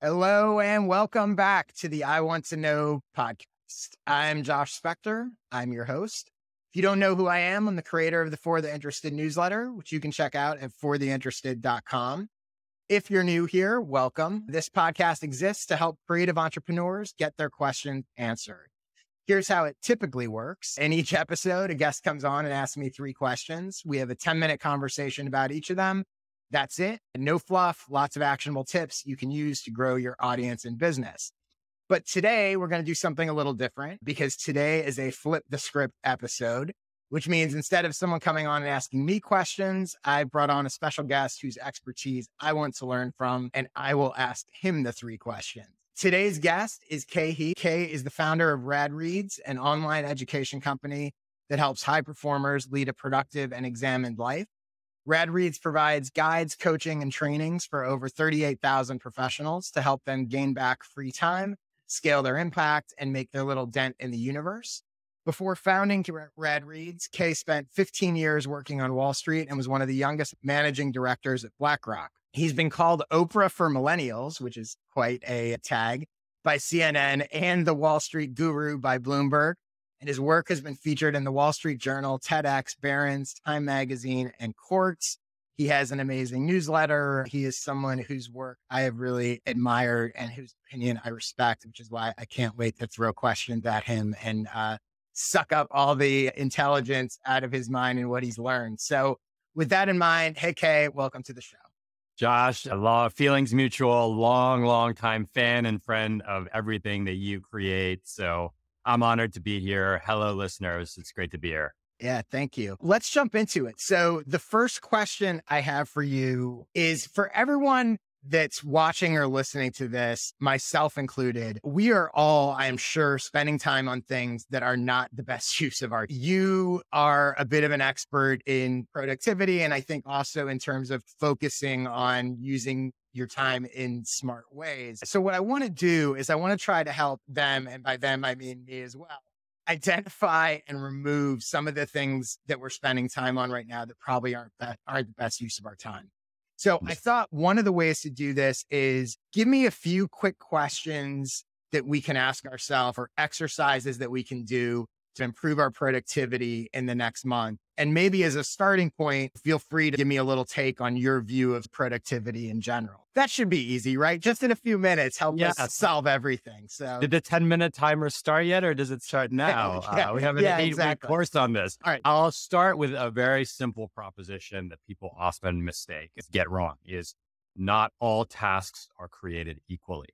Hello and welcome back to the I Want to Know podcast. I'm Josh Spector. I'm your host. If you don't know who I am, I'm the creator of the For the Interested newsletter, which you can check out at fortheinterested.com. If you're new here, welcome. This podcast exists to help creative entrepreneurs get their questions answered. Here's how it typically works. In each episode, a guest comes on and asks me 3 questions. We have a 10-minute conversation about each of them. That's it. No fluff, lots of actionable tips you can use to grow your audience and business. But today we're going to do something a little different because today is a flip the script episode, which means instead of someone coming on and asking me questions, I brought on a special guest whose expertise I want to learn from, and I will ask him the 3 questions. Today's guest is Khe Hy. Khe is the founder of Rad Reads, an online education company that helps high performers lead a productive and examined life. Rad Reads provides guides, coaching, and trainings for over 38,000 professionals to help them gain back free time, scale their impact, and make their little dent in the universe. Before founding Rad Reads, Khe spent 15 years working on Wall Street and was one of the youngest managing directors at BlackRock. He's been called Oprah for Millennials, which is quite a tag, by CNN, and the Wall Street Guru by Bloomberg. And his work has been featured in the Wall Street Journal, TEDx, Barron's, Time Magazine, and Quartz. He has an amazing newsletter. He is someone whose work I have really admired and whose opinion I respect, which is why I can't wait to throw questions at him and suck up all the intelligence out of his mind and what he's learned. So with that in mind, hey, Khe, welcome to the show. Josh, a lot of feelings mutual, long time fan and friend of everything that you create. So I'm honored to be here. Hello, listeners. It's great to be here. Yeah, thank you. Let's jump into it. So the first question I have for you is for everyone that's watching or listening to this, myself included, we are all, I am sure, spending time on things that are not the best use of our. You are a bit of an expert in productivity, and I think also in terms of focusing on using your time in smart ways. So what I want to do is I want to try to help them, and by them, I mean me as well, identify and remove some of the things that we're spending time on right now that probably aren't the best use of our time. So I thought one of the ways to do this is give me a few quick questions that we can ask ourselves or exercises that we can do to improve our productivity in the next month. And maybe as a starting point, feel free to give me a little take on your view of productivity in general. That should be easy, right? Just in a few minutes, help us solve everything. So, did the 10-minute timer start yet, or does it start now? We have an 8-week course on this. All right. I'll start with a very simple proposition that people often get wrong is not all tasks are created equally,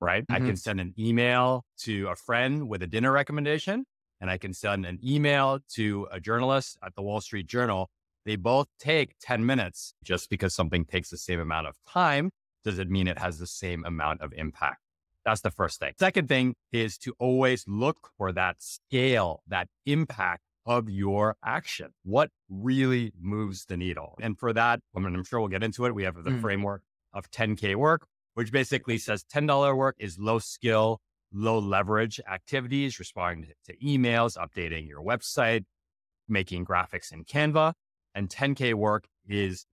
right? I can send an email to a friend with a dinner recommendation, and I can send an email to a journalist at the Wall Street Journal. They both take 10 minutes. Just because something takes the same amount of time, doesn't mean it has the same amount of impact. That's the first thing. Second thing is to always look for that scale, that impact of your action. What really moves the needle? And for that, I'm sure we'll get into it. We have the framework of 10K work, which basically says $10 work is low skill, low leverage activities, responding to emails, updating your website, making graphics in Canva. And 10K work is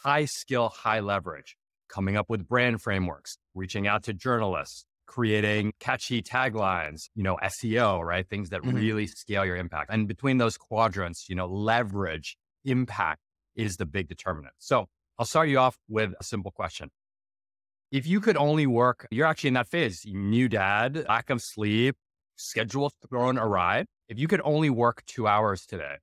high skill, high leverage, coming up with brand frameworks, reaching out to journalists, creating catchy taglines, SEO, right? Things that really scale your impact. And between those quadrants, leverage, impact is the big determinant. So I'll start you off with a simple question. If you could only work, you're actually in that phase, new dad, lack of sleep, schedule thrown awry. If you could only work 2 hours today,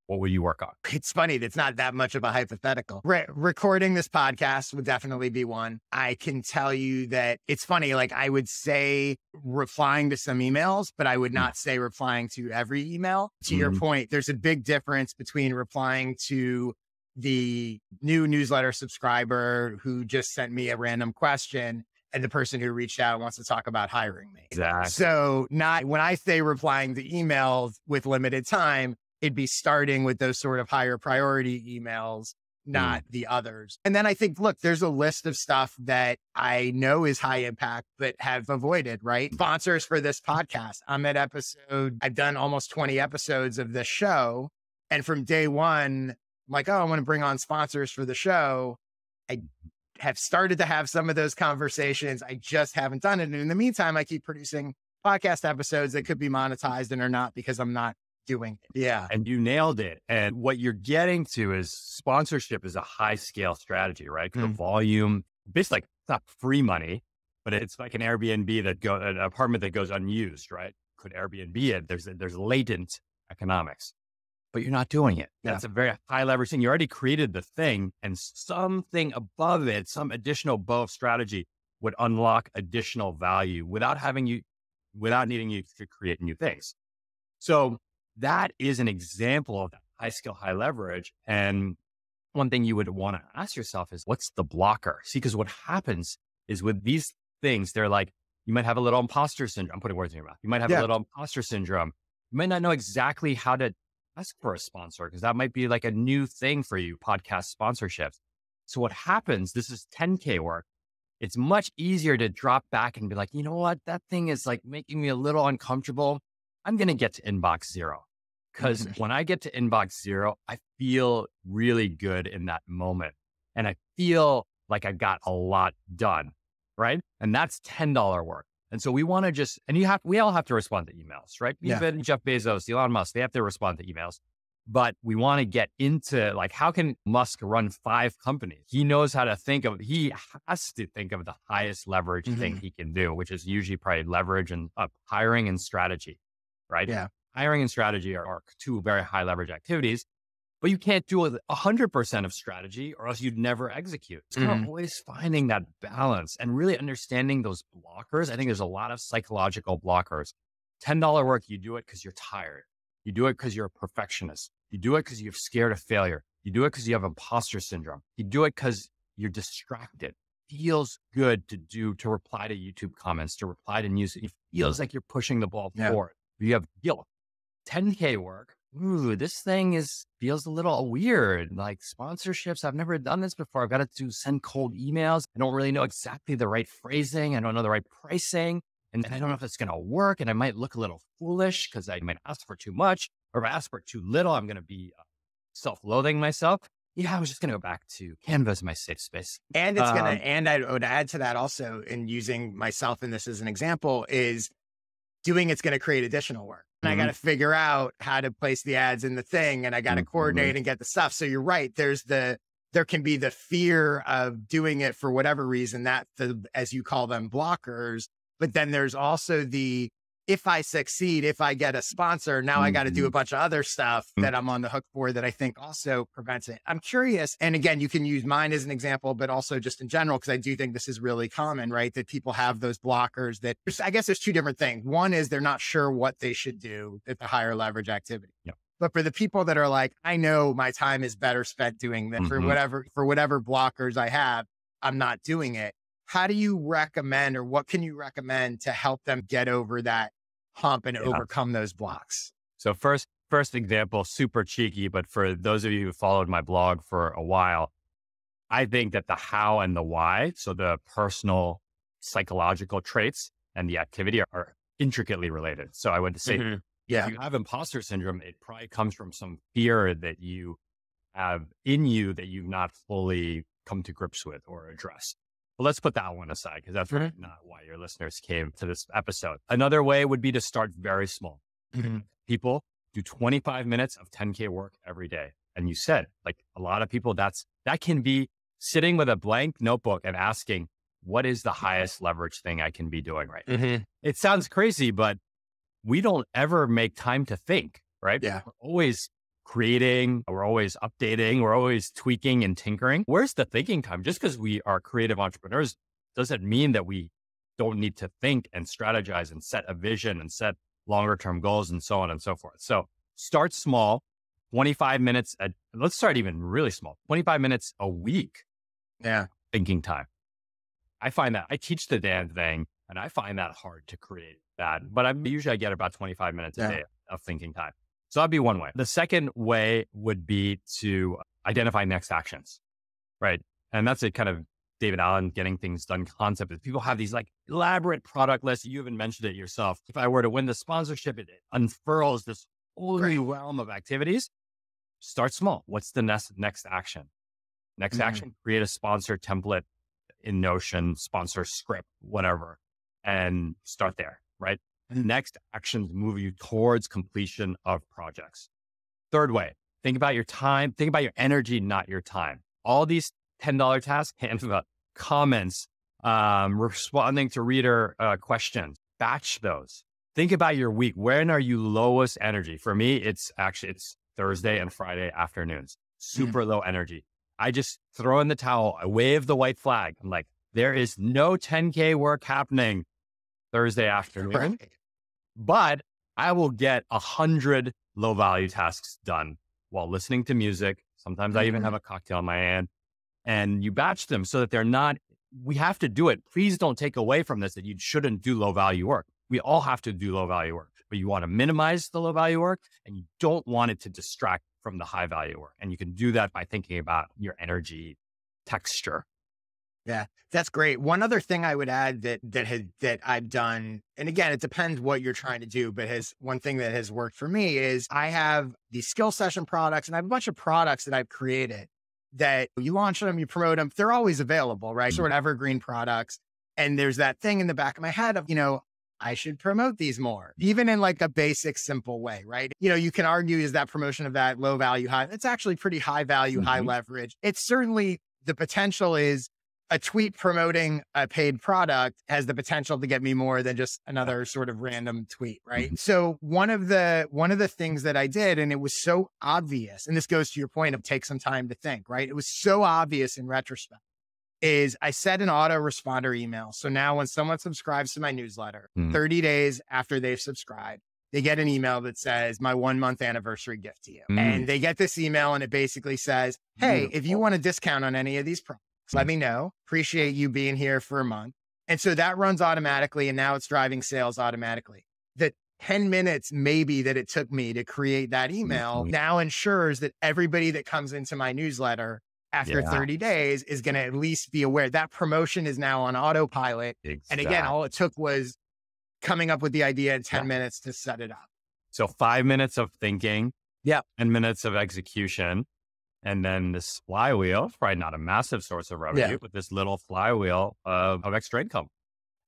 what would you work on? It's funny. It's not that much of a hypothetical. Recording this podcast would definitely be one. I can tell you that it's funny. Like I would say replying to some emails, but I would not say replying to every email. To your point, there's a big difference between replying to the new newsletter subscriber who just sent me a random question and the person who reached out and wants to talk about hiring me. Exactly. So when I say replying to emails with limited time, it'd be starting with those sort of higher priority emails, not the others. And then I think, look, there's a list of stuff that I know is high impact, but have avoided, right? Sponsors for this podcast. I've done almost 20 episodes of this show. And from day one, I'm like, oh, I want to bring on sponsors for the show. I have started to have some of those conversations. I just haven't done it. And in the meantime, I keep producing podcast episodes that could be monetized and are not because I'm not doing it. Yeah. And you nailed it. And what you're getting to is sponsorship is a high scale strategy, right? The volume, basically like it's not free money, but it's like an Airbnb an apartment that goes unused, right? Could Airbnb it? There's latent economics, but you're not doing it. Yeah. That's a very high leverage thing. You already created the thing, and something above it, some additional bow of strategy would unlock additional value without needing you to create new things. So that is an example of that high skill, high leverage. And one thing you would want to ask yourself is, what's the blocker? See, because what happens is with these things, they're like, you might have a little imposter syndrome. I'm putting words in your mouth. You might have a little imposter syndrome. You might not know exactly how to ask for a sponsor because that might be like a new thing for you, podcast sponsorships. So what happens, this is 10K work. It's much easier to drop back and be like, you know what? That thing is like making me a little uncomfortable. I'm going to get to inbox zero. Because when I get to inbox zero, I feel really good in that moment. And I feel like I got a lot done, right? And that's $10 work. And so we want to we all have to respond to emails, right? Even Jeff Bezos, Elon Musk, they have to respond to emails. But we want to get into like, how can Musk run 5 companies? He has to think of the highest leverage thing he can do, which is usually probably leverage and hiring and strategy, right? Yeah. Hiring and strategy are 2 very high leverage activities, but you can't do 100% of strategy or else you'd never execute. So always finding that balance and really understanding those blockers. I think there's a lot of psychological blockers. $10 work, you do it because you're tired. You do it because you're a perfectionist. You do it because you're scared of failure. You do it because you have imposter syndrome. You do it because you're distracted. It feels good to reply to YouTube comments, to reply to news. It feels like you're pushing the ball forward. You have guilt. 10K work. Ooh, this thing feels a little weird. Like sponsorships, I've never done this before. I've got to send cold emails. I don't really know exactly the right phrasing. I don't know the right pricing. And I don't know if it's going to work. And I might look a little foolish because I might ask for too much. Or if I ask for too little, I'm going to be self-loathing myself. Yeah, I was just going to go back to Canva as my safe space. And it's going to, and I would add to that also, in using myself in this as an example, is doing it's going to create additional work. And I got to figure out how to place the ads in the thing, and I got to coordinate and get the stuff. So you're right. There can be the fear of doing it for whatever reason, as you call them, blockers. But then there's also if I succeed, if I get a sponsor, now I got to do a bunch of other stuff that I'm on the hook for that I think also prevents it. I'm curious. And again, you can use mine as an example, but also just in general, because I do think this is really common, right? That people have those blockers I guess there's 2 different things. One is they're not sure what they should do at the higher leverage activity. Yep. But for the people that are like, I know my time is better spent doing this for whatever blockers I have, I'm not doing it. How do you recommend, or what can you recommend to help them get over that hump and overcome those blocks? So first example, super cheeky, but for those of you who followed my blog for a while, I think that the how and the why, so the personal psychological traits and the activity are intricately related. So I would say, if you have imposter syndrome, it probably comes from some fear that you have in you that you've not fully come to grips with or addressed. But let's put that one aside because that's really not why your listeners came to this episode. Another way would be to start very small. People do 25 minutes of 10K work every day. And you said, like a lot of people, that can be sitting with a blank notebook and asking, what is the highest leverage thing I can be doing right now? It sounds crazy, but we don't ever make time to think, right? Yeah. We're always creating, we're always updating, we're always tweaking and tinkering. Where's the thinking time? Just because we are creative entrepreneurs doesn't mean that we don't need to think and strategize and set a vision and set longer term goals and so on and so forth. So start small, 25 minutes. Let's start even really small, 25 minutes a week. Yeah. Thinking time. I find that I teach the damn thing and I find that hard to create that, but I get about 25 minutes a day of thinking time. So that'd be one way. The second way would be to identify next actions, right? And that's a kind of David Allen getting things done concept. Is people have these like elaborate product lists. You even mentioned it yourself. If I were to win the sponsorship, it unfurls this whole realm of activities. Start small. What's the next action? Next action, create a sponsor template in Notion, sponsor script, whatever, and start there, right? Next actions move you towards completion of projects. Third way, think about your time, think about your energy, not your time. All these $10 tasks, comments, responding to reader questions, batch those. Think about your week. When are you lowest energy? For me, it's Thursday and Friday afternoons, super low energy. I just throw in the towel. I wave the white flag. I'm like, there is no 10K work happening Thursday afternoon, right. But I will get 100 low value tasks done while listening to music. Sometimes I even have a cocktail in my hand, and you batch them so that they're not, we have to do it. Please don't take away from this that you shouldn't do low value work. We all have to do low value work, but you want to minimize the low value work and you don't want it to distract from the high value work. And you can do that by thinking about your energy texture. Yeah, that's great. One other thing I would add that I've done, and again, it depends what you're trying to do, but one thing that has worked for me is I have these skill session products, and I have a bunch of products that I've created that you launch them, you promote them, they're always available, right? Sort of evergreen products. And there's that thing in the back of my head of, I should promote these more, even in like a basic, simple way, right? You can argue, is that promotion of that low value, high? It's actually pretty high value, high leverage. It's certainly, the potential is a tweet promoting a paid product has the potential to get me more than just another sort of random tweet, right? So one of the things that I did, and it was so obvious, and this goes to your point of take some time to think, right? It was so obvious in retrospect, is I set an autoresponder email. So now when someone subscribes to my newsletter, 30 days after they've subscribed, they get an email that says my 1 month anniversary gift to you. And they get this email and it basically says, hey, if you want a discount on any of these products, let me know. Appreciate you being here for a month. And so that runs automatically. And now it's driving sales automatically. The 10 minutes maybe that it took me to create that email now ensures that everybody that comes into my newsletter after 30 days is going to at least be aware that promotion is now on autopilot. And again, all it took was coming up with the idea in 10 minutes to set it up. So 5 minutes of thinking, 10 minutes of execution. And then this flywheel, probably not a massive source of revenue, but this little flywheel of extra income.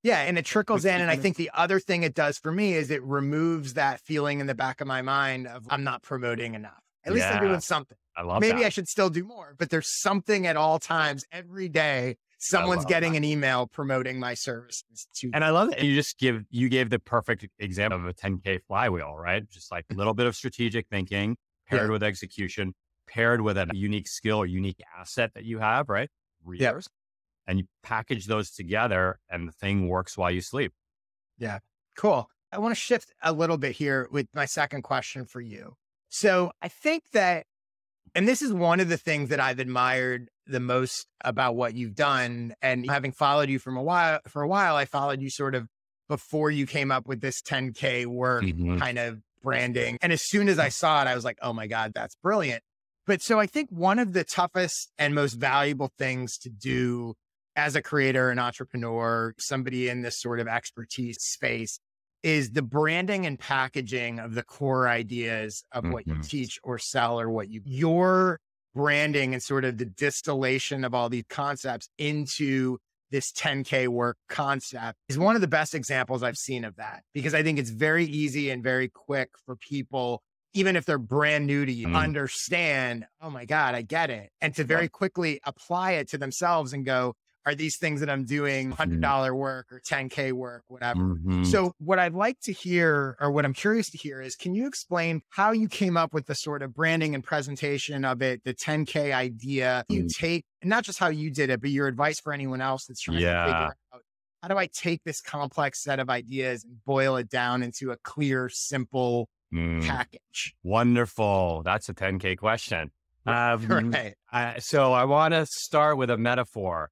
Yeah. And it trickles in. And I think the other thing it does for me is it removes that feeling in the back of my mind of I'm not promoting enough. At least I'm doing something. I love Maybe that. I should still do more, but there's something at all times, every day, someone's getting an email promoting my services. And I love that you gave the perfect example of a 10K flywheel, right? Just like a little bit of strategic thinking paired with execution, paired with a unique skill or unique asset that you have, right? Readers. And you package those together and the thing works while you sleep. Yeah. Cool. I want to shift a little bit here with my second question for you. So I think that, and this is one of the things that I've admired the most about what you've done, and having followed you for a while, I followed you sort of before you came up with this 10K work kind of branding. And as soon as I saw it, I was like, oh my God, that's brilliant. But so I think one of the toughest and most valuable things to do as a creator, an entrepreneur, somebody in this sort of expertise space is the branding and packaging of the core ideas of what you teach or sell or your branding and sort of the distillation of all these concepts into this 10K work concept is one of the best examples I've seen of that, because I think it's very easy and very quick for people, even if they're brand new to you, understand, oh my God, I get it. And to very quickly apply it to themselves and go, are these things that I'm doing $100 work or 10K work, whatever? So what I'd like to hear, or what I'm curious to hear is, can you explain how you came up with the sort of branding and presentation of it, the 10K idea you take, not just how you did it, but your advice for anyone else that's trying to figure out, how do I take this complex set of ideas and boil it down into a clear, simple package? Wonderful. That's a 10K question. Right. So I want to start with a metaphor.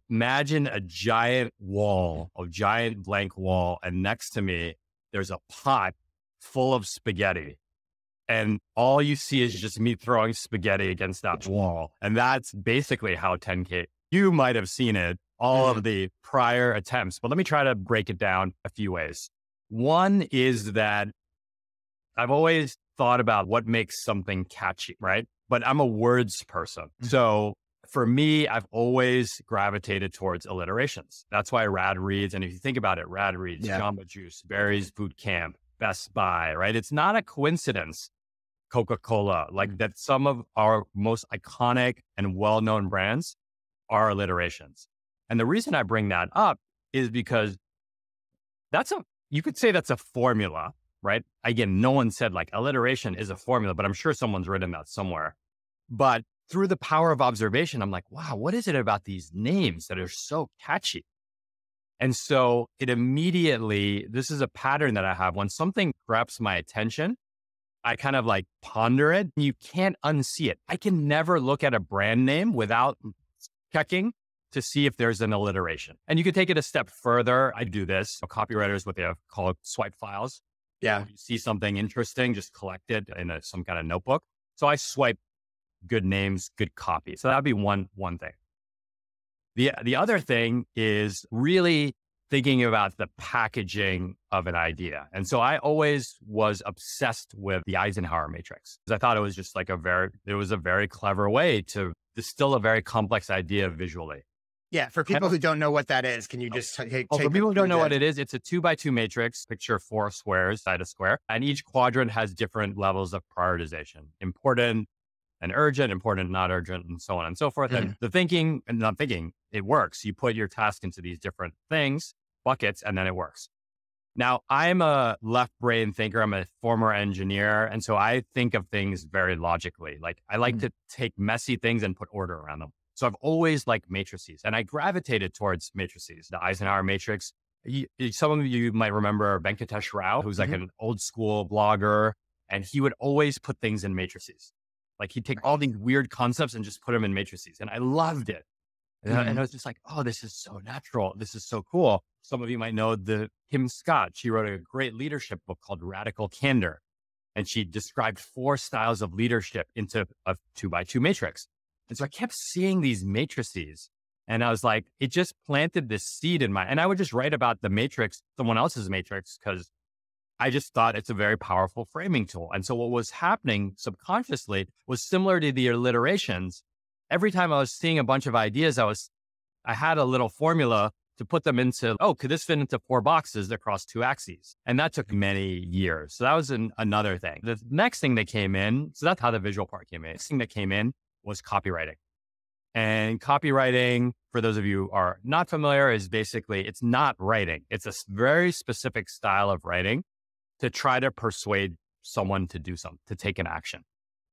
Imagine a giant wall, a giant blank wall, and next to me, there's a pot full of spaghetti. And all you see is just me throwing spaghetti against that wall. And that's basically how 10K, you might have seen it, all of the prior attempts, but let me try to break it down a few ways. One is that I've always thought about what makes something catchy, right? But I'm a words person. So for me, I've always gravitated towards alliterations. That's why Rad Reads. And if you think about it, Rad Reads, Jamba Juice, Barry's Boot Camp, Best Buy, right? It's not a coincidence, Coca-Cola, like that some of our most iconic and well-known brands are alliterations. And the reason I bring that up is because you could say that's a formula, right? Again, no one said like alliteration is a formula, but I'm sure someone's written that somewhere. But through the power of observation, I'm like, wow, what is it about these names that are so catchy? And so this is a pattern that I have. When something grabs my attention, I kind of like ponder it. You can't unsee it. I can never look at a brand name without checking to see if there's an alliteration. And you could take it a step further. I do this. Copywriters, what they call swipe files. Yeah. If you see something interesting, just collect it in some kind of notebook. So I swipe good names, good copy. So that'd be one thing. The other thing is really thinking about the packaging of an idea. And so I always was obsessed with the Eisenhower matrix because I thought it was just like a very clever way to distill a very complex idea visually. Yeah. For people who don't know what that is, can you just for people who don't know what it is, it's a 2x2 matrix. Picture 4 squares side a square, and each quadrant has different levels of prioritization: important and urgent, important, not urgent, and so on and so forth. And the thinking and not thinking, it works. You put your task into these different buckets, and then it works. Now, I'm a left brain thinker. I'm a former engineer. And so I think of things very logically. Like I like to take messy things and put order around them. So I've always liked matrices, and I gravitated towards matrices. The Eisenhower matrix. Some of you might remember Venkatesh Rao, who's like an old school blogger, and he would always put things in matrices. Like he'd take all these weird concepts and just put them in matrices. And I loved it. And I was just like, oh, this is so natural. This is so cool. Some of you might know Kim Scott. She wrote a great leadership book called Radical Candor. And she described 4 styles of leadership into a 2x2 matrix. And so I kept seeing these matrices. And I was like, it just planted this seed in and I would just write about the matrix, someone else's matrix, because I just thought it's a very powerful framing tool. And so what was happening subconsciously was similar to the alliterations. Every time I was seeing a bunch of ideas, I had a little formula to put them into, could this fit into 4 boxes across 2 axes? And that took many years. So that was another thing. The next thing that came in, so that's how the visual part came in. The next thing that came in was copywriting. And copywriting, for those of you who are not familiar, is basically, it's not writing. It's a very specific style of writing to try to persuade someone to do something, to take an action.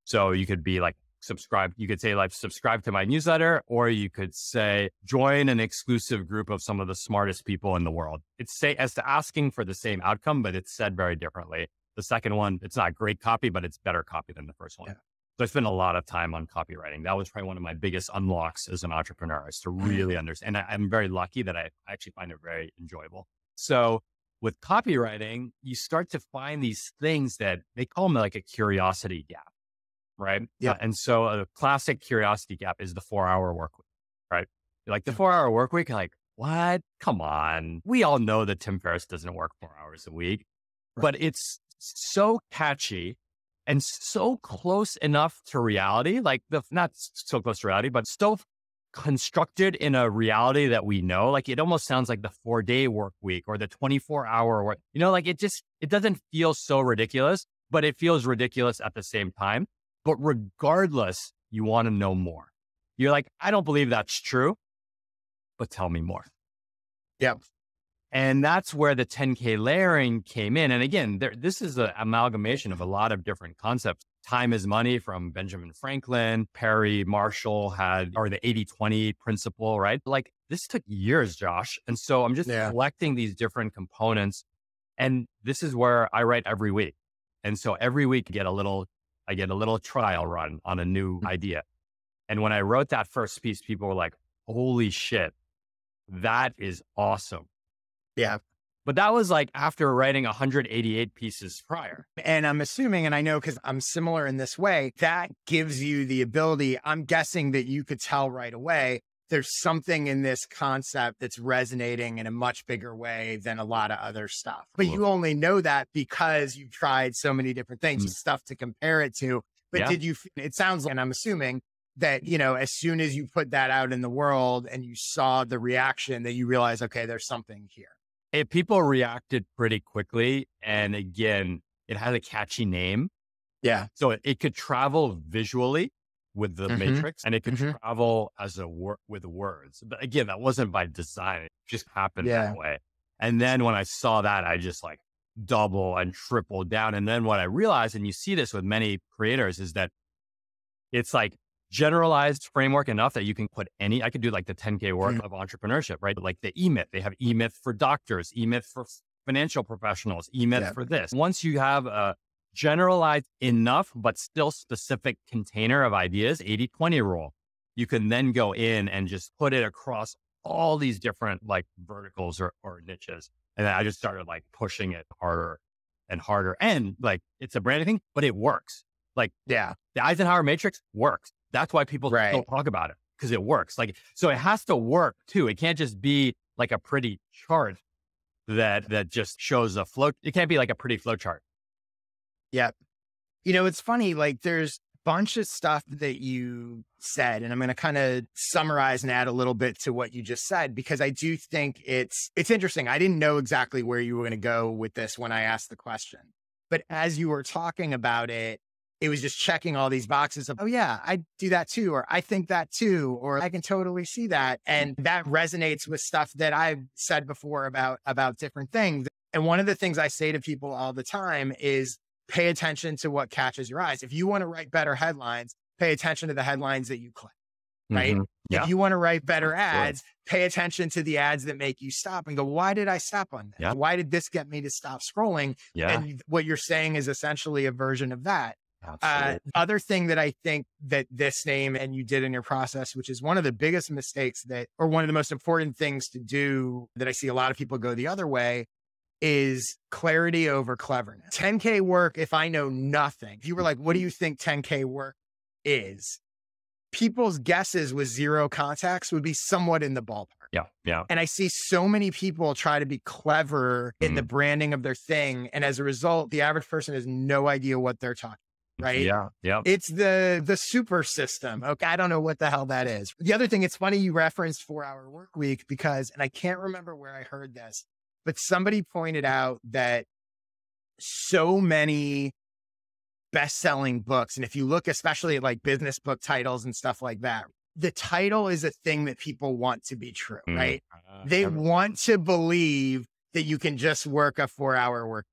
So you could be like, subscribe. You could say like, subscribe to my newsletter, or you could say, join an exclusive group of some of the smartest people in the world. It's as to asking for the same outcome, but it's said very differently. The second one, it's not great copy, but it's better copy than the first one. Yeah. So I spent a lot of time on copywriting. That was probably one of my biggest unlocks as an entrepreneur, is to really understand. And I'm very lucky that I actually find it very enjoyable. So with copywriting, you start to find these things that they call them like a curiosity gap, right? Yeah. And so a classic curiosity gap is the 4-hour work week, right? Like the 4-hour work week, like, what? Come on. We all know that Tim Ferriss doesn't work 4 hours a week, but it's so catchy and so close enough to reality, like not so close to reality, but still constructed in a reality that we know. Like it almost sounds like the 4-day work week or the 24-hour work, like it doesn't feel so ridiculous, but it feels ridiculous at the same time. But regardless, you want to know more. You're like, I don't believe that's true, but tell me more. Yeah. And that's where the 10K layering came in. And again, this is an amalgamation of a lot of different concepts. Time is money from Benjamin Franklin, Perry Marshall or the 80-20 principle, right? Like this took years, Josh. And so I'm just collecting these different components. And this is where I write every week. And so every week I get a little trial run on a new idea. And when I wrote that first piece, people were like, holy shit, that is awesome. Yeah. But that was like after writing 188 pieces prior. And I'm assuming, and I know because I'm similar in this way, that gives you the ability, I'm guessing that you could tell right away, there's something in this concept that's resonating in a much bigger way than a lot of other stuff. But you only know that because you've tried so many different things, stuff to compare it to. But it sounds like, and I'm assuming, that, as soon as you put that out in the world and you saw the reaction, that you realize, okay, there's something here. People reacted pretty quickly. And again, it had a catchy name. Yeah. So it could travel visually with the matrix, and it could travel as with words. But again, that wasn't by design. It just happened that way. And then when I saw that, I just like double and triple down. And then what I realized, and you see this with many creators, is that it's like generalized framework enough that you can put I could do like the 10K work of entrepreneurship, right? Like the E-Myth, they have E-Myth for doctors, E-Myth for financial professionals, E-Myth for this. Once you have a generalized enough, but still specific container of ideas, 80-20 rule, you can then go in and just put it across all these different like verticals or niches. And then I just started like pushing it harder and harder. And like, it's a branding thing, but it works. Like, the Eisenhower matrix works. That's why people don't talk about it, because it works. Like, so it has to work too. It can't just be like a pretty chart that just shows a flow. It can't be like a pretty flow chart. Yeah. It's funny, like there's a bunch of stuff that you said, and I'm going to kind of summarize and add a little bit to what you just said, because I do think it's interesting. I didn't know exactly where you were going to go with this when I asked the question, but as you were talking about it, it was just checking all these boxes of, oh yeah, I do that too, or I think that too, or I can totally see that. And that resonates with stuff that I've said before about different things. And one of the things I say to people all the time is pay attention to what catches your eyes. If you want to write better headlines, pay attention to the headlines that you click, right? If you want to write better ads, pay attention to the ads that make you stop and go, why did I stop on that? Why did this get me to stop scrolling? And what you're saying is essentially a version of that. Other thing that I think that this name and you did in your process, which is one of the biggest mistakes or one of the most important things to do that I see a lot of people go the other way, is clarity over cleverness. 10K work, if I know nothing, if you were like, what do you think 10K work is? People's guesses with zero context would be somewhat in the ballpark. Yeah. And I see so many people try to be clever in the branding of their thing. And as a result, the average person has no idea what they're talking. Right? Yeah. It's the super system. Okay. I don't know what the hell that is. The other thing, it's funny you referenced 4-hour work week and I can't remember where I heard this, but somebody pointed out that so many best-selling books, and if you look especially at like business book titles and stuff like that, the title is a thing that people want to be true, right? They want to believe that you can just work a 4-hour work.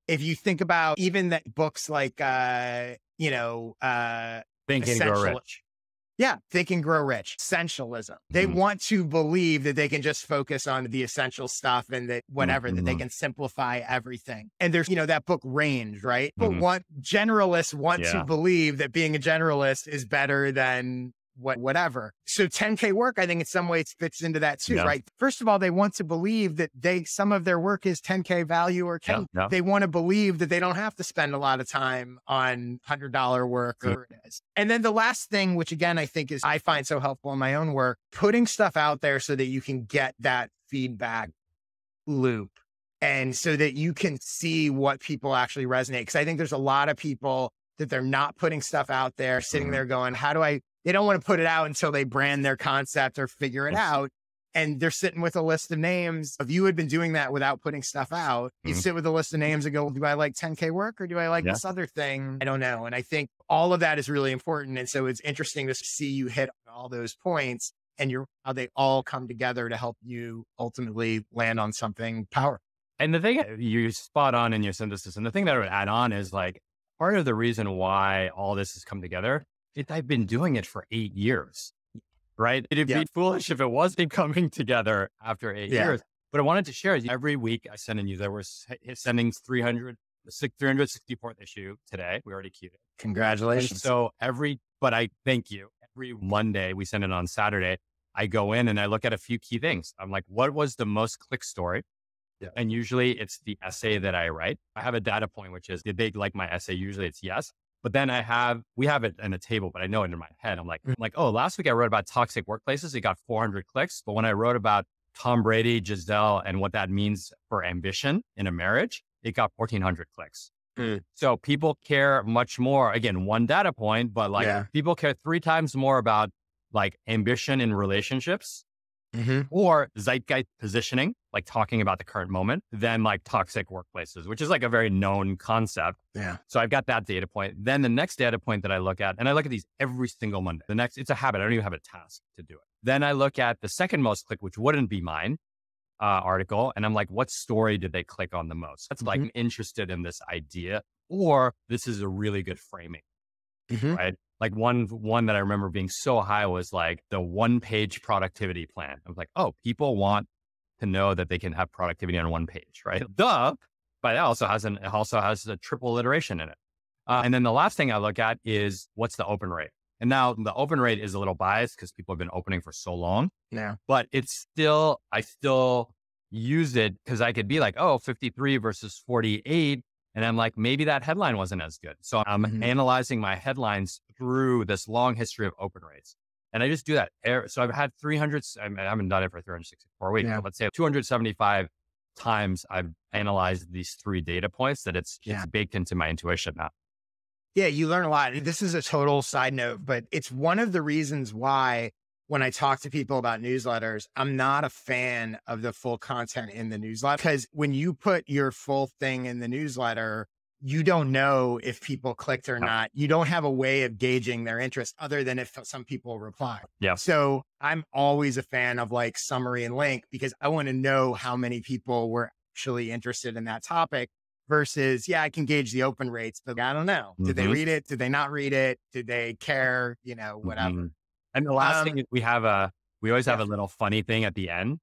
If you think about even that books like, Think and Grow Rich. Yeah. Think and Grow Rich. Essentialism. They want to believe that they can just focus on the essential stuff and that whatever, that they can simplify everything. And there's, that book Range, right? But generalists want to believe that being a generalist is better than whatever. So 10K work, I think in some ways fits into that too, right? First of all, they want to believe that some of their work is 10K value or 10. They want to believe that they don't have to spend a lot of time on $100 work or it is. And then the last thing, which again, I find so helpful in my own work, putting stuff out there so that you can get that feedback loop. And so that you can see what people actually resonate. Cause I think there's a lot of people that they're not putting stuff out there, sitting there going, they don't want to put it out until they brand their concept or figure it out. And they're sitting with a list of names. If you had been doing that without putting stuff out, you sit with a list of names and go, do I like 10K work or do I like this other thing? I don't know. And I think all of that is really important. And so it's interesting to see you hit all those points and how they all come together to help you ultimately land on something powerful. And the thing you're spot on in your synthesis. And the thing that I would add on is like, part of the reason why all this has come together, I've been doing it for 8 years, right? It'd be foolish if it wasn't coming together after 8 years. But I wanted to share every week I send a newsletter. We're sending 364th issue today. We already queued it. Congratulations. So but I thank you. Every Monday, we send it on Saturday. I go in and I look at a few key things. I'm like, what was the most clicked story? And usually it's the essay that I write. I have a data point, which is, did they like my essay? Usually it's yes. But then we have it in a table, but I know it in my head. I'm like, oh, last week I wrote about toxic workplaces. It got 400 clicks. But when I wrote about Tom Brady, Giselle, and what that means for ambition in a marriage, it got 1,400 clicks. So people care much more, again, one data point, but like people care 3 times more about like ambition in relationships or zeitgeist positioning, like talking about the current moment, than like toxic workplaces, which is like a very known concept. Yeah. So I've got that data point. Then the next data point that I look at, and I look at these every single Monday. It's a habit. I don't even have a task to do it. Then I look at the second most click, which wouldn't be mine, article. And I'm like, what story did they click on the most? That's like, I'm interested in this idea, or this is a really good framing, right? Like one that I remember being so high was like the 1-page productivity plan. I was like, oh, people want to know that they can have productivity on 1 page, right? Duh. But it also has a triple iteration in it. And then the last thing I look at is what's the open rate. And now the open rate is a little biased because people have been opening for so long. Yeah. But I still use it because I could be like, oh, 53 versus 48. And I'm like, maybe that headline wasn't as good. So I'm analyzing my headlines through this long history of open rates. And I just do that. So I've had 300, I haven't done it for 364 weeks, but let's say 275 times I've analyzed these 3 data points that it's baked into my intuition now. Yeah, you learn a lot. This is a total side note, but it's one of the reasons why when I talk to people about newsletters, I'm not a fan of the full content in the newsletter, because when you put your full thing in the newsletter, you don't know if people clicked or not. You don't have a way of gauging their interest other than if some people reply. Yeah. So I'm always a fan of like summary and link, because I want to know how many people were actually interested in that topic versus, I can gauge the open rates, but I don't know. Did they read it? Did they not read it? Did they care? Whatever. And the last thing is we always have a little funny thing at the end.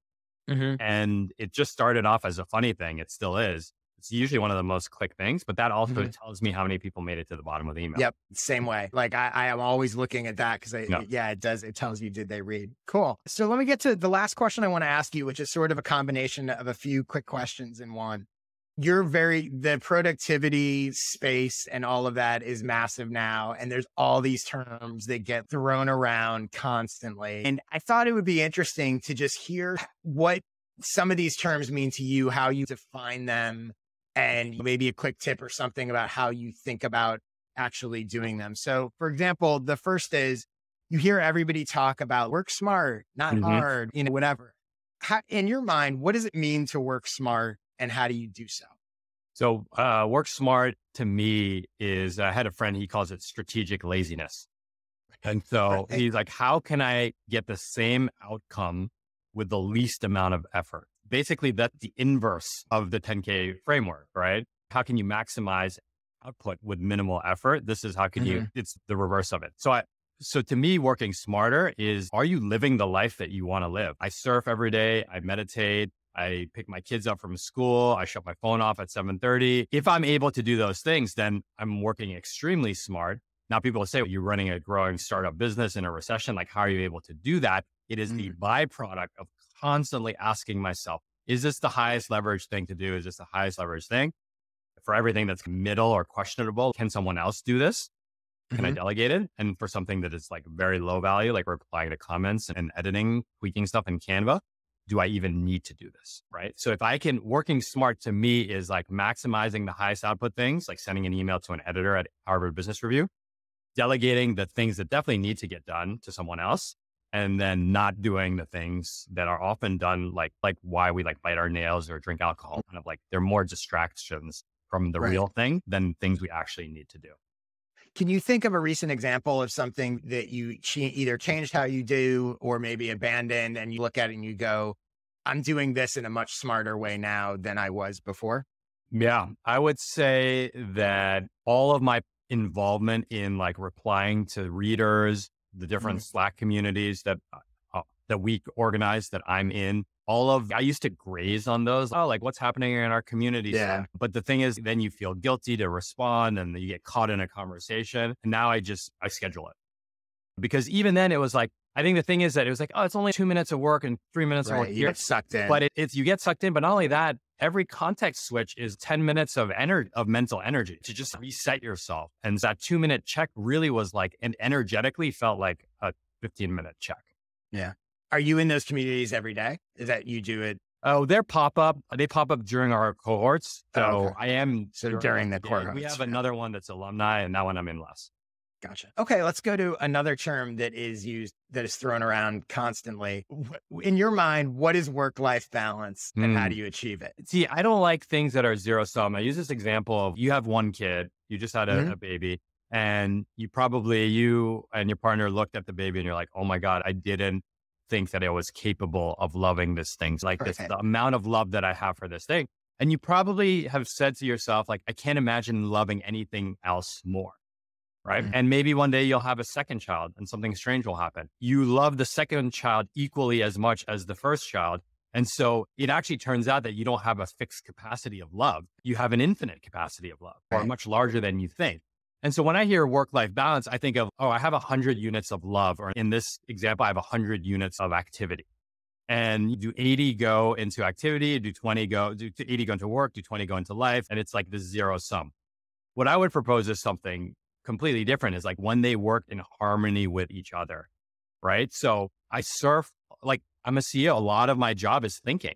And it just started off as a funny thing. It still is. It's usually one of the most clicked things, but that also tells me how many people made it to the bottom of the email. Yep. Same way. Like I am always looking at that because it does. It tells you, did they read? Cool. So let me get to the last question I want to ask you, which is sort of a combination of a few quick questions in one. The productivity space and all of that is massive now. And there's all these terms that get thrown around constantly. And I thought it would be interesting to just hear what some of these terms mean to you, how you define them, and maybe a quick tip or something about how you think about actually doing them. So for example, the first is you hear everybody talk about work smart, not hard, whatever. In your mind, what does it mean to work smart? And how do you do so? So work smart to me is, I had a friend, he calls it strategic laziness. And so he's like, how can I get the same outcome with the least amount of effort? Basically, that's the inverse of the 10K framework, right? How can you maximize output with minimal effort? This is how can you, it's the reverse of it. So to me, working smarter is, are you living the life that you want to live? I surf every day. I meditate. I pick my kids up from school. I shut my phone off at 7:30. If I'm able to do those things, then I'm working extremely smart. Now people will say, well, you're running a growing startup business in a recession. Like, how are you able to do that? It is the byproduct of constantly asking myself, is this the highest leverage thing to do? Is this the highest leverage thing? For everything that's middle or questionable, can someone else do this? Can I delegate it? And for something that is like very low value, like replying to comments and editing, tweaking stuff in Canva, do I even need to do this? Right. So if I can, working smart to me is like maximizing the highest output things, like sending an email to an editor at Harvard Business Review, delegating the things that definitely need to get done to someone else, and then not doing the things that are often done, like why we like bite our nails or drink alcohol. Kind of like they're more distractions from the real thing than things we actually need to do. Can you think of a recent example of something that you either changed how you do or maybe abandoned, and you look at it and you go, I'm doing this in a much smarter way now than I was before? Yeah, I would say that all of my involvement in like replying to readers, the different Slack communities that we organize that I'm in, I used to graze on those. Oh, like what's happening in our community. Yeah. But the thing is, then you feel guilty to respond and you get caught in a conversation. And now I schedule it, because even then it was like, I think the thing is that it was like, oh, it's only 2 minutes of work and 3 minutes of work here. You get sucked in. But you get sucked in. But not only that, every context switch is 10 minutes of mental energy to just reset yourself. And that 2-minute check really was like, and energetically felt like a 15-minute check. Yeah. Are you in those communities every day? Is that you do it Oh, they pop up during our cohorts. So okay. I am. So during the cohorts. We have another one that's alumni, and that one I'm in less. Gotcha. Okay, let's go to another term that is thrown around constantly. In your mind, what is work-life balance and how do you achieve it? See, I don't like things that are zero sum. I use this example of you have one kid, you just had a baby, and you and your partner looked at the baby and you're like, oh my God, I didn't think that I was capable of loving this thing. Like this, the amount of love that I have for this thing. And you probably have said to yourself, like, I can't imagine loving anything else more. Right. And maybe one day you'll have a second child and something strange will happen. You love the second child equally as much as the first child. And so it actually turns out that you don't have a fixed capacity of love. You have an infinite capacity of love, or much larger than you think. And so when I hear work-life balance, I think of, oh, I have 100 units of love. Or in this example, I have 100 units of activity. And do 80 go into activity, do 80 go into work, do 20 go into life. And it's like this zero sum. What I would propose is something completely different, is like when they work in harmony with each other, right? So I surf, like I'm a CEO. A lot of my job is thinking,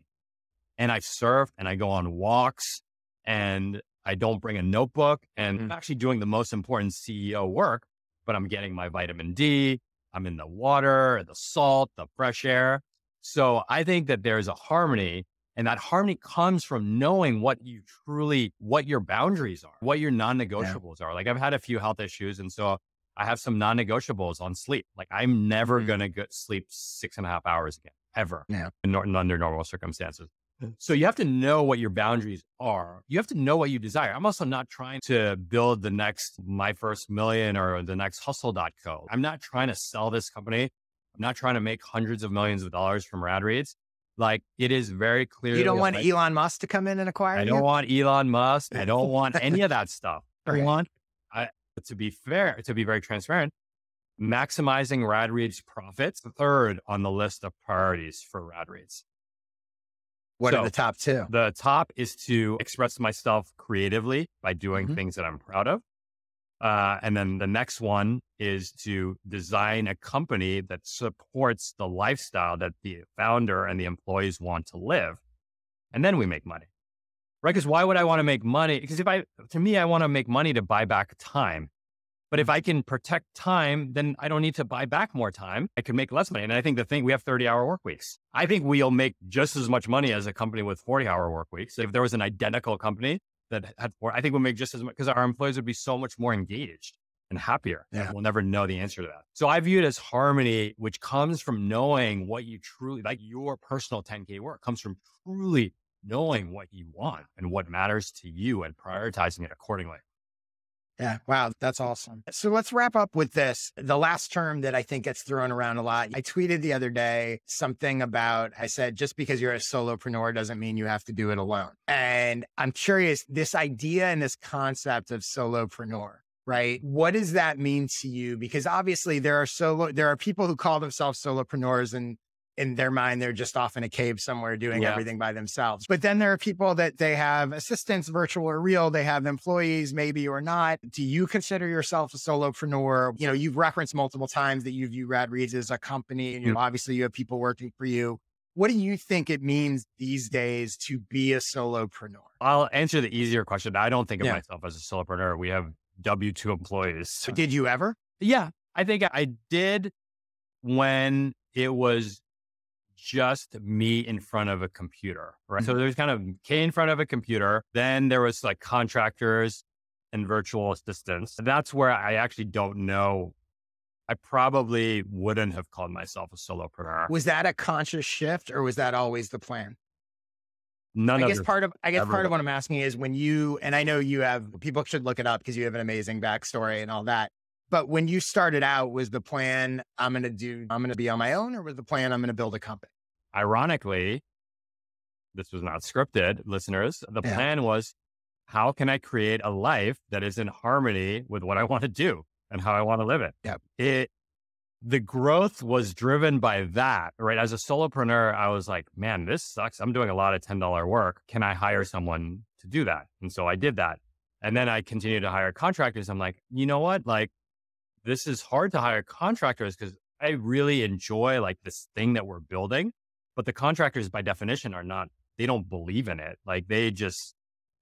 and I surf and I go on walks and I don't bring a notebook, and I'm actually doing the most important CEO work, but I'm getting my vitamin D. I'm in the water, the salt, the fresh air. So I think that there's a harmony. And that harmony comes from knowing what your boundaries are, what your non-negotiables are. Like I've had a few health issues. And so I have some non-negotiables on sleep. Like I'm never going to sleep 6.5 hours again, ever, under normal circumstances. So you have to know what your boundaries are. You have to know what you desire. I'm also not trying to build the next My First Million or the next hustle.co. I'm not trying to sell this company. I'm not trying to make hundreds of millions of dollars from Rad Reads. Like it is very clear. You don't want Elon Musk to come in and acquire you? I don't want Elon Musk. I don't want any of that stuff. I want, to be fair, to be very transparent, maximizing Rad Reads profits, third on the list of priorities for Rad Reads. What are the top two? The top is to express myself creatively by doing things that I'm proud of. And then the next one is to design a company that supports the lifestyle that the founder and the employees want to live. And then we make money, right? Because why would I want to make money? Because to me, I want to make money to buy back time. But if I can protect time, then I don't need to buy baback more time. I can make less money. And I think we have 30-hour work weeks. I think we'll make just as much money as a company with 40-hour work weeks. If there was an identical company that had I think we'll make just as much, because our employees would be so much more engaged and happier. Yeah. We'll never know the answer to that. So I view it as harmony, which comes from knowing what you truly, like your personal 10K work comes from truly knowing what you want and what matters to you and prioritizing it accordingly. Yeah. Wow. That's awesome. So let's wrap up with this. The last term that I think gets thrown around a lot. I tweeted the other day something about, I said, just because you're a solopreneur doesn't mean you have to do it alone. And I'm curious, this idea and this concept of solopreneur, right? What does that mean to you? Because obviously there are people who call themselves solopreneurs, and in their mind, they're just off in a cave somewhere doing everything by themselves. But then there are people that they have assistants, virtual or real. They have employees, maybe or not. Do you consider yourself a solopreneur? You know, you've referenced multiple times that you view Rad Reads as a company, and obviously you have people working for you. What do you think it means these days to be a solopreneur? I'll answer the easier question. I don't think of myself as a solopreneur. We have W-2 employees. So did you ever? Yeah, I think I did when it was just me in front of a computer, right? So there's kind of Khe in front of a computer. Then there was like contractors and virtual assistants. That's where I actually don't know. I probably wouldn't have called myself a solopreneur. Was that a conscious shift, or was that always the plan? I guess part of what I'm asking is when you, and I know you have, people should look it up because you have an amazing backstory and all that. But when you started out, was the plan, I'm going to be on my own, or was the plan, I'm going to build a company? Ironically, this was not scripted, listeners. The plan was, how can I create a life that is in harmony with what I want to do and how I want to live it? Yeah. The growth was driven by that, right? As a solopreneur, I was like, man, this sucks. I'm doing a lot of $10 work. Can I hire someone to do that? And so I did that. And then I continued to hire contractors. I'm like, you know what? Like, this is hard to hire contractors because I really enjoy like this thing that we're building. But the contractors by definition they don't believe in it. Like they just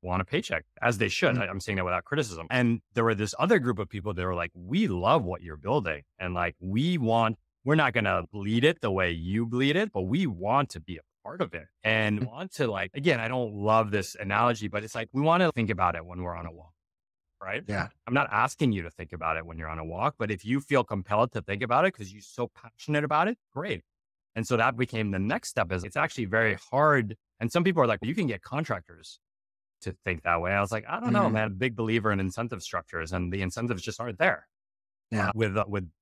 want a paycheck, as they should. I'm saying that without criticism. And there were this other group of people that were like, we love what you're building. And like, we're not going to bleed it the way you bleed it, but we want to be a part of it and want to like, again, I don't love this analogy, but it's like, we want to think about it when we're on a walk, right? Yeah. I'm not asking you to think about it when you're on a walk, but if you feel compelled to think about it because you're so passionate about it, great. And so that became the next step. Is it's actually very hard. And some people are like, you can get contractors to think that way. I was like, I don't know, man. Big believer in incentive structures, and the incentives just aren't there. Yeah. With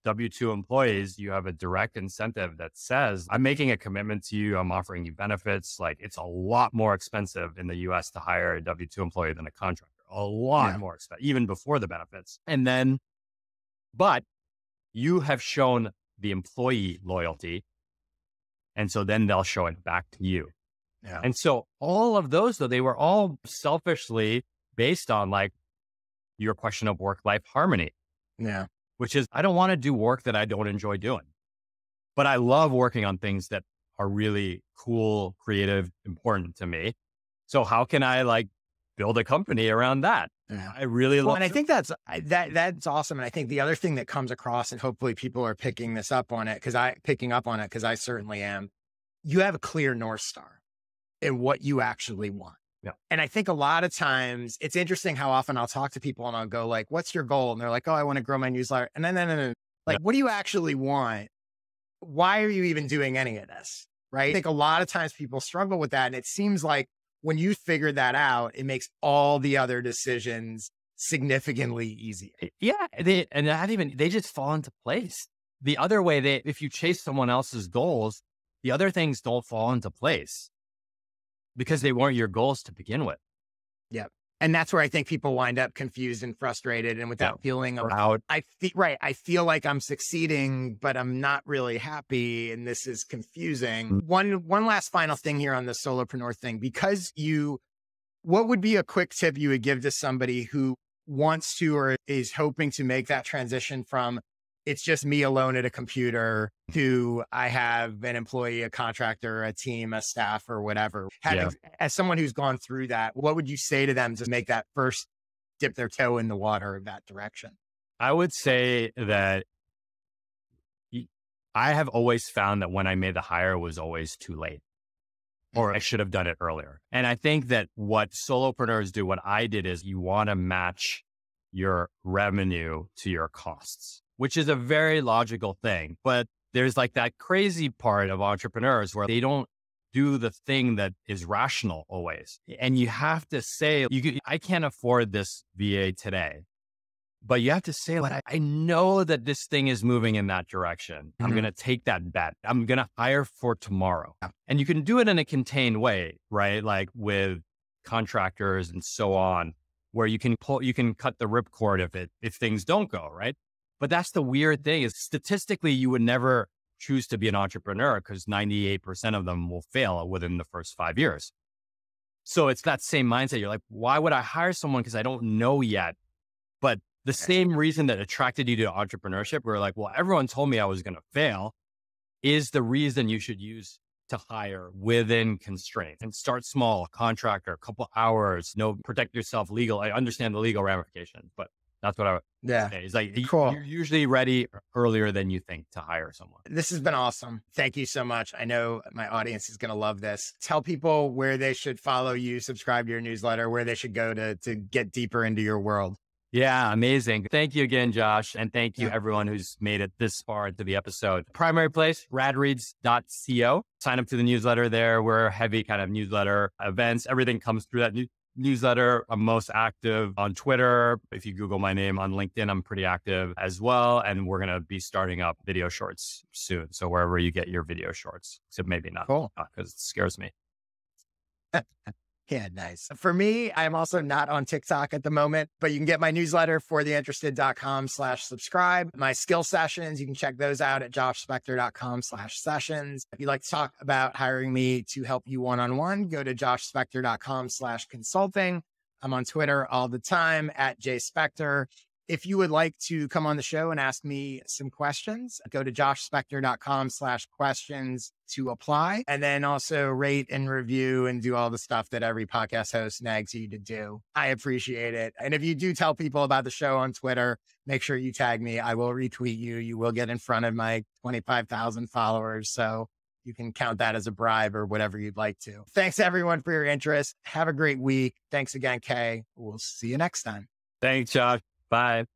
W-2 employees, you have a direct incentive that says, I'm making a commitment to you. I'm offering you benefits. Like it's a lot more expensive in the US to hire a W-2 employee than a contractor. A lot more expensive, even before the benefits. And then, but you have shown the employee loyalty. And so then they'll show it back to you. Yeah. And so all of those, though, they were all selfishly based on like your question of work-life harmony. Yeah. Which is, I don't want to do work that I don't enjoy doing, but I love working on things that are really cool, creative, important to me. So how can I like build a company around that? Yeah. I really love. And I think that's awesome. And I think the other thing that comes across, and hopefully people are picking up on it because I certainly am. You have a clear North Star in what you actually want. Yeah. And I think a lot of times it's interesting how often I'll talk to people and I'll go like, what's your goal? And they're like, oh, I want to grow my newsletter. And then, like, what do you actually want? Why are you even doing any of this? Right. I think a lot of times people struggle with that. And it seems like when you figure that out, it makes all the other decisions significantly easier. Yeah. They just fall into place. The other way, if you chase someone else's goals, the other things don't fall into place because they weren't your goals to begin with. Yeah. And that's where I think people wind up confused and frustrated and with that feeling of, I feel like I'm succeeding, but I'm not really happy. And this is confusing. One last final thing here on the solopreneur thing, because what would be a quick tip you would give to somebody who wants to, or is hoping to make that transition from it's just me alone at a computer to I have an employee, a contractor, a team, a staff, or whatever. As someone who's gone through that, what would you say to them to make that first dip their toe in the water of that direction? I would say that I have always found that when I made the hire, it was always too late, or I should have done it earlier. And I think that what solopreneurs do, what I did is you want to match your revenue to your costs, which is a very logical thing. But there's like that crazy part of entrepreneurs where they don't do the thing that is rational always. And you have to say, I can't afford this VA today, but you have to say, like, I know that this thing is moving in that direction. I'm going to take that bet. I'm going to hire for tomorrow. And you can do it in a contained way, right? Like with contractors and so on, where you can cut the ripcord if things don't go right. But that's the weird thing is statistically, you would never choose to be an entrepreneur because 98% of them will fail within the first 5 years. So it's that same mindset. You're like, why would I hire someone? Because I don't know yet. But the same reason that attracted you to entrepreneurship, we're like, well, everyone told me I was going to fail, is the reason you should use to hire within constraints and start small, contractor, a couple hours, protect yourself legal. I understand the legal ramifications, but that's what I would say. It's like, you're usually ready earlier than you think to hire someone. This has been awesome. Thank you so much. I know my audience is going to love this. Tell people where they should follow you, subscribe to your newsletter, where they should go to get deeper into your world. Yeah, amazing. Thank you again, Josh. And thank you everyone who's made it this far into the episode. Primary place, radreads.co. Sign up to the newsletter there. We're a heavy kind of newsletter events. Everything comes through that newsletter. I'm most active on Twitter. If you Google my name on LinkedIn, I'm pretty active as well. And we're going to be starting up video shorts soon. So wherever you get your video shorts, except maybe not, because it scares me. Yeah, nice. For me, I'm also not on TikTok at the moment, but you can get my newsletter fortheinterested.com/subscribe. My skill sessions, you can check those out at joshspector.com/sessions. If you'd like to talk about hiring me to help you one-on-one, go to joshspector.com/consulting. I'm on Twitter all the time at jspector. If you would like to come on the show and ask me some questions, go to joshspector.com/questions to apply, and then also rate and review and do all the stuff that every podcast host nags you to do. I appreciate it. And if you do tell people about the show on Twitter, make sure you tag me. I will retweet you. You will get in front of my 25,000 followers. So you can count that as a bribe or whatever you'd like to. Thanks everyone for your interest. Have a great week. Thanks again, Khe. We'll see you next time. Thanks, Josh. Bye.